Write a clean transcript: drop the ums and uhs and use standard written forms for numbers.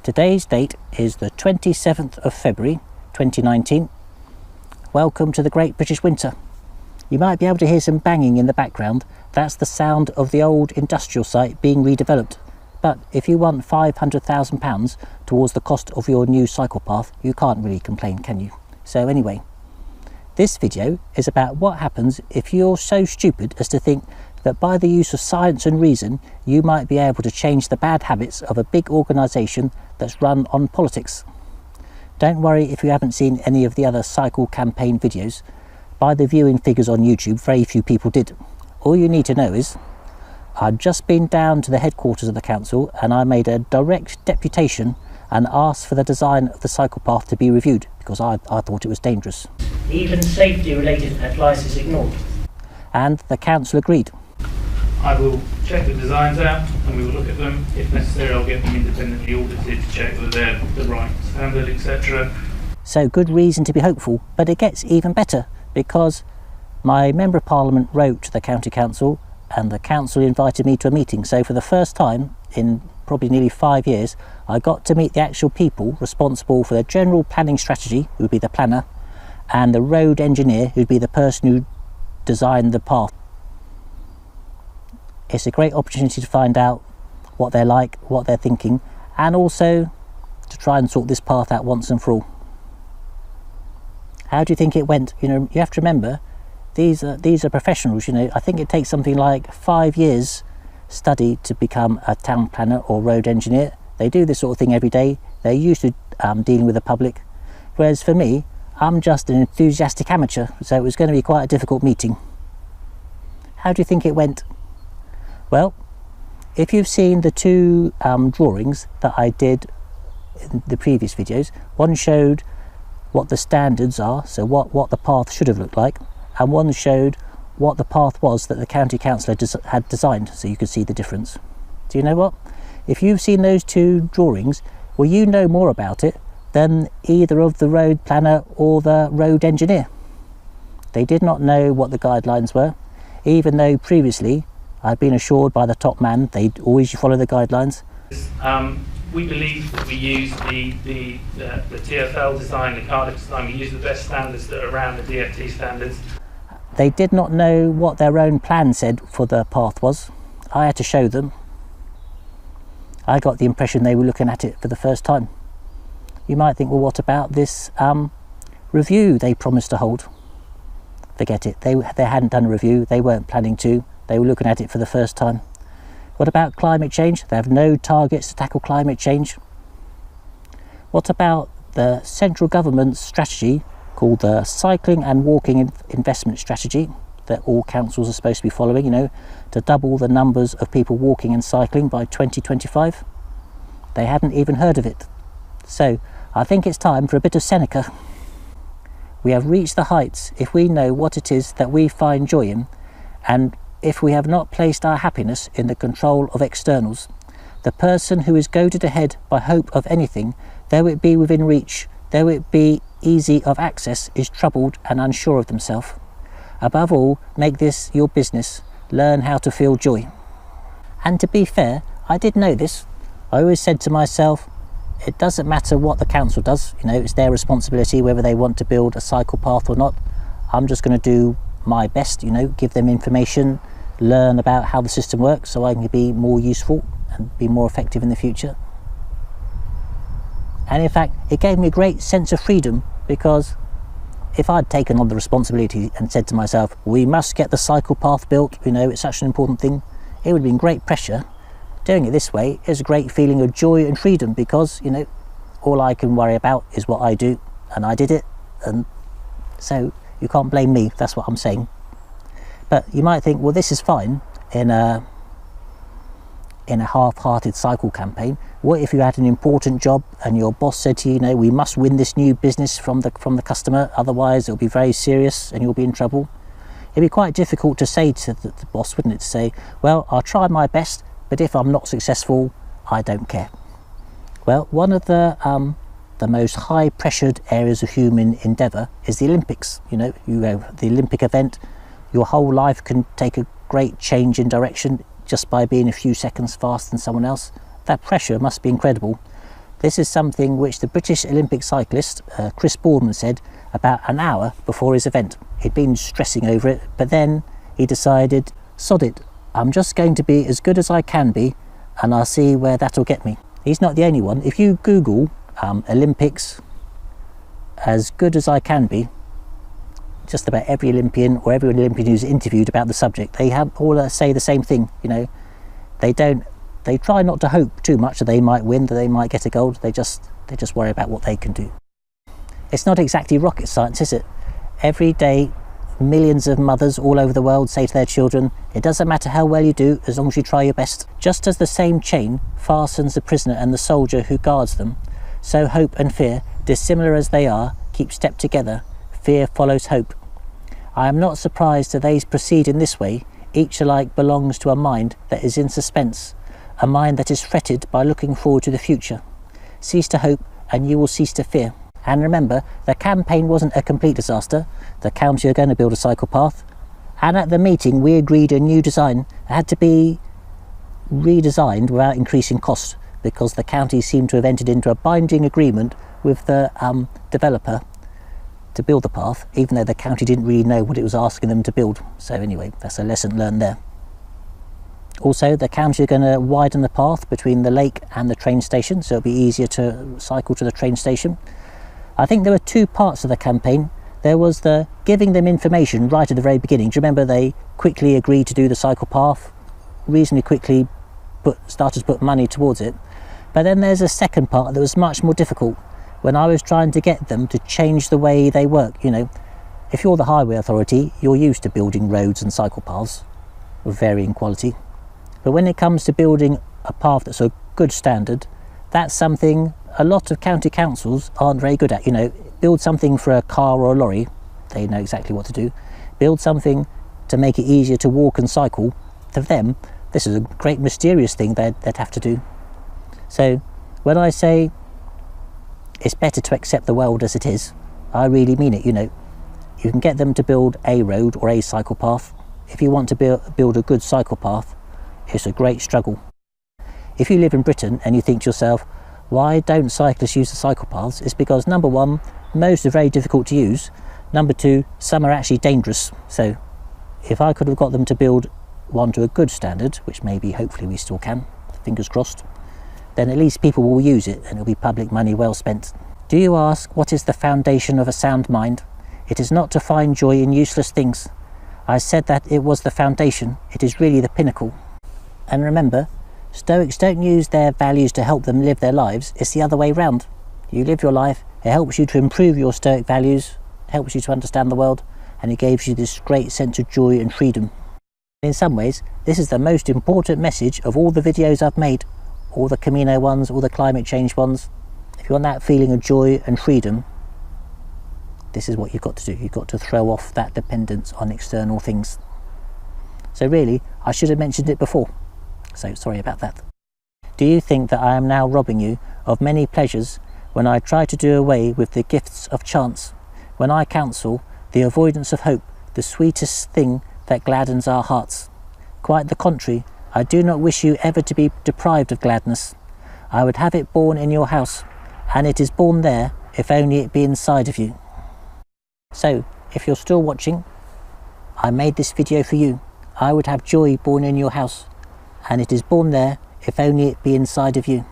Today's date is the 27th of February 2019. Welcome to the Great British Winter. You might be able to hear some banging in the background. That's the sound of the old industrial site being redeveloped. But if you want £500,000 towards the cost of your new cycle path, you can't really complain, can you? So anyway, this video is about what happens if you're so stupid as to think that by the use of science and reason, you might be able to change the bad habits of a big organisation that's run on politics. Don't worry if you haven't seen any of the other cycle campaign videos. By the viewing figures on YouTube, very few people did. All you need to know is, I'd just been down to the headquarters of the council and I made a direct deputation and asked for the design of the cycle path to be reviewed because I thought it was dangerous. Even safety related advice is ignored. And the council agreed. I will check the designs out and we will look at them. If necessary, I'll get them independently audited to check that they're the right standard, etc. So good reason to be hopeful, but it gets even better because my Member of Parliament wrote to the County Council and the council invited me to a meeting. So for the first time in probably nearly 5 years, I got to meet the actual people responsible for the general planning strategy, who would be the planner, and the road engineer, who'd be the person who designed the path. It's a great opportunity to find out what they're like, what they're thinking, and also to try and sort this path out once and for all. How do you think it went? You know, you have to remember, these are professionals. You know, I think it takes something like 5 years study to become a town planner or road engineer. They do this sort of thing every day. They're used to dealing with the public. Whereas for me, I'm just an enthusiastic amateur, so it was going to be quite a difficult meeting. How do you think it went? Well, if you've seen the two drawings that I did in the previous videos, one showed what the standards are, so what the path should have looked like, and one showed what the path was that the county council had designed, so you could see the difference. Do you know what? If you've seen those two drawings, well, you know more about it than either of the road planner or the road engineer. They did not know what the guidelines were, even though previously I'd been assured by the top man they'd always follow the guidelines. We believe that we use the TfL design, the Cardiff design, we use the best standards that are around the DFT standards. They did not know what their own plan said for the path was. I had to show them. I got the impression they were looking at it for the first time. You might think, well, what about this review they promised to hold? Forget it. They hadn't done a review. They weren't planning to. They were looking at it for the first time. What about climate change? They have no targets to tackle climate change. What about the central government's strategy called the Cycling and Walking Investment Strategy that all councils are supposed to be following, you know, to double the numbers of people walking and cycling by 2025? They hadn't even heard of it. So I think it's time for a bit of Seneca. We have reached the heights if we know what it is that we find joy in, and if we have not placed our happiness in the control of externals. The person who is goaded ahead by hope of anything, though it be within reach, though it be easy of access, is troubled and unsure of themselves. Above all, make this your business. Learn how to feel joy. And to be fair, I did know this. I always said to myself, it doesn't matter what the council does, you know, it's their responsibility whether they want to build a cycle path or not. I'm just going to do my best, you know, give them information, learn about how the system works so I can be more useful and be more effective in the future. And in fact, it gave me a great sense of freedom, because if I'd taken on the responsibility and said to myself, we must get the cycle path built, you know, it's such an important thing, it would have been great pressure. Doing it this way is a great feeling of joy and freedom, because, you know, all I can worry about is what I do, and I did it, and so you can't blame me, that's what I'm saying. But you might think, well, this is fine in a half-hearted cycle campaign. What if you had an important job and your boss said to you, you know, we must win this new business from the customer, otherwise it'll be very serious and you'll be in trouble? It'd be quite difficult to say to the boss, wouldn't it, to say, well, I'll try my best, but if I'm not successful, I don't care. Well, one of the most high-pressured areas of human endeavour is the Olympics. You know, you have the Olympic event. Your whole life can take a great change in direction just by being a few seconds faster than someone else. That pressure must be incredible. This is something which the British Olympic cyclist Chris Boardman said about an hour before his event. He'd been stressing over it, but then he decided, sod it, I'm just going to be as good as I can be, and I'll see where that'll get me. He's not the only one. If you Google Olympics, as good as I can be, just about every Olympian or every Olympian who's interviewed about the subject, they have all say the same thing. You know, they try not to hope too much that they might win, that they might get a gold. They just worry about what they can do. It's not exactly rocket science, is it? Every day, millions of mothers all over the world say to their children, it doesn't matter how well you do, as long as you try your best. Just as the same chain fastens the prisoner and the soldier who guards them, so hope and fear, dissimilar as they are, keep step together. Fear follows hope. I am not surprised that they proceed in this way. Each alike belongs to a mind that is in suspense, a mind that is fretted by looking forward to the future. Cease to hope and you will cease to fear. And remember, the campaign wasn't a complete disaster. The county are going to build a cycle path, and at the meeting we agreed a new design. It had to be redesigned without increasing costs, because the county seemed to have entered into a binding agreement with the developer to build the path, even though the county didn't really know what it was asking them to build. So anyway, that's a lesson learned there. Also, the county are going to widen the path between the lake and the train station, so it'll be easier to cycle to the train station. I think there were two parts of the campaign. There was the giving them information right at the very beginning. Do you remember they quickly agreed to do the cycle path, reasonably quickly started to put money towards it? But then there's a second part that was much more difficult, when I was trying to get them to change the way they work. You know, if you're the highway authority, you're used to building roads and cycle paths of varying quality. But when it comes to building a path that's a good standard, that's something a lot of county councils aren't very good at. You know, build something for a car or a lorry, they know exactly what to do. Build something to make it easier to walk and cycle, to them, this is a great mysterious thing they'd have to do. So when I say it's better to accept the world as it is, I really mean it. You know, you can get them to build a road or a cycle path. If you want to build a good cycle path, it's a great struggle. If you live in Britain and you think to yourself, why don't cyclists use the cycle paths? It's because, number one, most are very difficult to use. Number two, some are actually dangerous. So if I could have got them to build one to a good standard, which maybe hopefully we still can, fingers crossed, then at least people will use it and it'll be public money well spent. Do you ask, what is the foundation of a sound mind? It is not to find joy in useless things. I said that it was the foundation. It is really the pinnacle. And remember, Stoics don't use their values to help them live their lives. It's the other way round. You live your life, it helps you to improve your Stoic values, helps you to understand the world, and it gives you this great sense of joy and freedom. In some ways, this is the most important message of all the videos I've made, all the Camino ones, all the climate change ones. If you want that feeling of joy and freedom, this is what you've got to do. You've got to throw off that dependence on external things. So really, I should have mentioned it before. So sorry about that. Do you think that I am now robbing you of many pleasures when I try to do away with the gifts of chance, when I counsel the avoidance of hope, the sweetest thing that gladdens our hearts? Quite the contrary, I do not wish you ever to be deprived of gladness. I would have it born in your house, and it is born there if only it be inside of you. So, if you're still watching, I made this video for you. I would have joy born in your house, and it is born there if only it be inside of you.